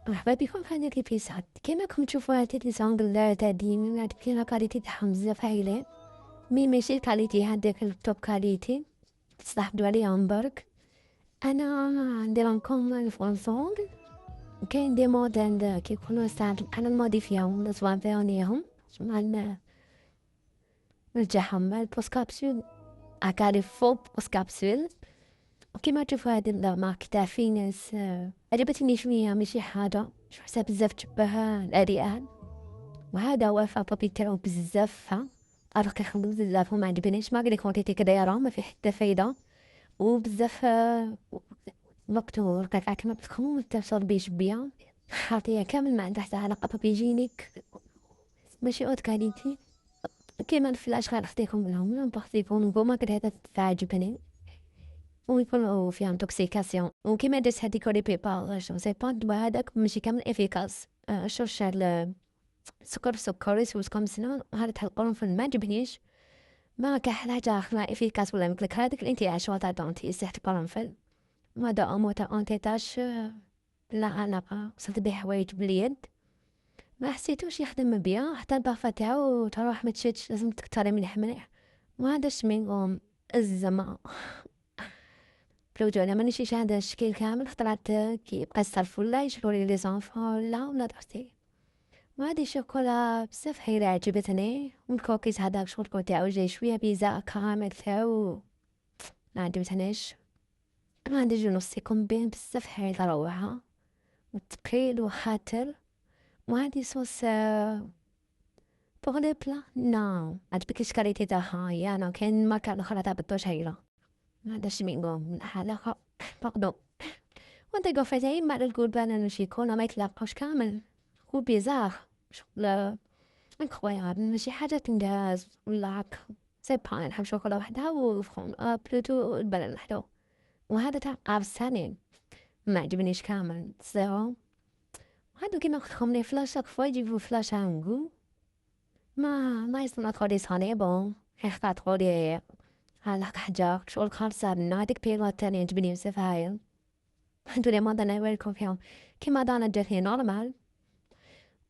مرحبا بكم في هذا الإبيزود. كما راكم تشوفوا هاد لي تاعي هاد لا كاليتي تاعهم بزاف هايلين، ماشي الكاليتي هاداك التوب كاليتي تستحفظوا عليهم برك. انا نديرلكم الفونسون. كاين دي موديل كيكونوا ساعات انا نموديفيهم نصوابيونيهم مع نرجعهم البوست كابسول اكاري فوق بوست كابسول. وكما تشوفوا هاد المارك تاع فينس عجبتني شويه، ماشي حاجه شو حساب بزاف تشبه الاريال، وهذا هو الفابابي تاعو بزاف أرقى يخلص بزاف وما عجبنيش، ما قلت كونتيتي كدايرة ما في حتى فايدة وبزاف مقتول قطعة كما بتكون متصل بيش بيا حاطية كامل ما عندها حتى علاقة بابيجينيك، ماشي اوت كاليتي كيما الفلاش غير خديكم منهم نبغي يكونوا نقوم هذا تعجبني ويكونوا فيهم توكسيكاسيون. وكيما درت هادي كوري بيبال شو سي با هذاك ماشي كامل افيكاس. شوف سكر يسوسكم سنون هذا تاع القرنفل ما عجبنيش، ما كحلاجة خلا افيكاس ولا مثلك هذاك الانتعاش تاع دونتي يستحق القرنفل. وهذا امو تاع انتيتاش لا علاقة، وصلت بيه حوايج باليد ما حسيتوش يخدم بيا، حتى البافا تاعو تروح ما تشدش، لازم تكتري مليح مليح. وهذا شمينغوم الزما بلوجو انا مانيش هذا الشكل كامل خطرات كي يبقى الصرف ولا يشرولي لي زونفون ولا درتي. وهادي الشوكولا بزاف حيلة عجبتني، والكوكيز هذاك شغل تاعو جاي شوية بيزا كراميل تاعو ما عجبتنيش. هادي جو نص كومبين بزاف حيلة روعة وتقيل وخاطر. وهادي صوص بوغ لي بلا نو عجبكش كاليتي تاعها يا انا كاين ماركة الاخرى تاع بطوش هايلة. هذا شمينغوم من حالة باردون. وانت قفتي مع القربان انو شي كولا ما يتلاقوش كامل هو بيزار شغل انكرويابل، ماشي حاجة تنداز ولا هاك سي با نحب شوكولا وحدها وفخون بلوتو البلد وحدو. وهذا تاع ثاني ما عجبنيش كامل زيرو. وهادو كيما قلتلكم لي فلاش راك فوا يجيبو فلاش عنقو ما يصنع تخولي صاني بون يخطا تخولي هالاك حجار شغل خالصة بنا هاديك بيلا التانية عجبني بزاف هايل. هادو لي مادا نوريكم فيهم كيما دانا جاتني نورمال.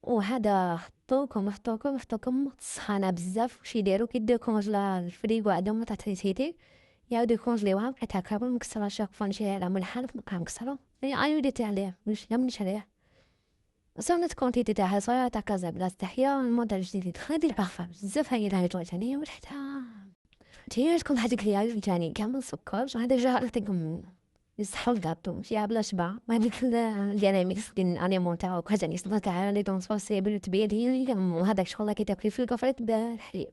وهذا حطوكم سخانة بزاف واش يديرو كيديرو كونجلا الفريغو عندهم تاع تريسيتي يعاودو يكونجليوها بقيتها كامل مكسرة شاك فوا نمشي على ملحان نبقاها مكسرة ايو ديت عليه مش عليه صونت كونتيتي تاعها صايرة تاع كازا بلاص تحيا الموديل الجديد هادي البارفان بزاف هاي لها جوجاني وريحتها تي تكون هاديك ليا جاني كامل سكر هذا جا نعطيكم يصحوا الكاطو ماشي بلا شبع ما هذيك الديناميكس ديال الانيمون تاعو كذا نيس تاع لي دون سوسيبل تبيض هي هذاك شغل كي تاكلي في الكفريت بالحليب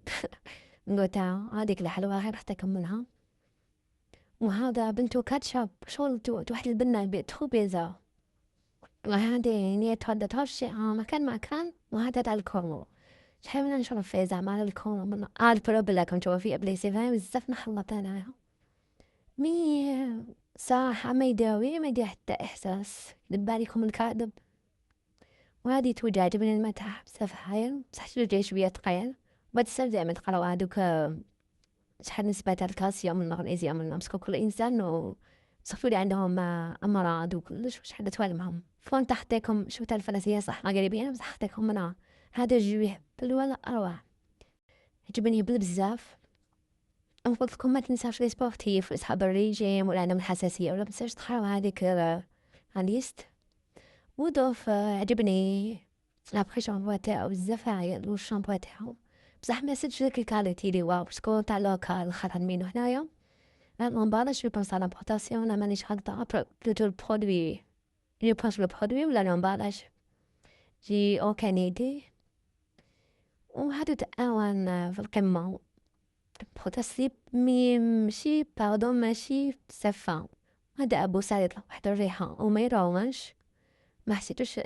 نقولها هذيك الحلوه غير حتى كملها. وهذا بنتو كاتشاب شغل واحد البنه بيت خو بيزا وهذه نية تحدث مكان وهذا تاع الكورو شحال من نشرب فيه زعما الكورو من البروب لكم تشوفوا فيه بليسي فاهم بزاف نخلط انايا مي صراحة ما يداوي ما يدير حتى إحساس دباليكم الكاذب. وهادي توجع عجبني المتاح بزاف هايل بصح جاي شوية تقيل بعد زعما تقراو هادوك شحال نسبة تاع الكالسيوم والمغنيسيوم باسكو كل إنسان و صافي اللي عندهم أمراض وكلش شحال توالمهم فون تحطيكم شو تاع الفرنسية صح مغربيين بصح حطيكم منها هذا جويه بل ولا أروع عجبني بزاف. نفضلكم ما تنساوش لي سبورتيف واصحاب الريجيم ولا عندهم الحساسية ولا متنساوش تقراو هذيك ليست. ودوف عجبني لابخي شامبو تاعو بزاف عايل والشامبو تاعو بصح ما سدش داك الكاليتي لي واو باسكو تاع لوكال خاطر منو هنايا لامبالاج جو بونس على لامبورطاسيون انا مانيش غلطة بلوتو البرودوي جو بونس لو برودوي ولا لامبالاج جي او كندي. وهادو تاعوان في القمة بوتاسيب مي ماشي باردون ماشي بزاف هذا ابو سعيد واحد الريحة وما يروانش ما حسيتوش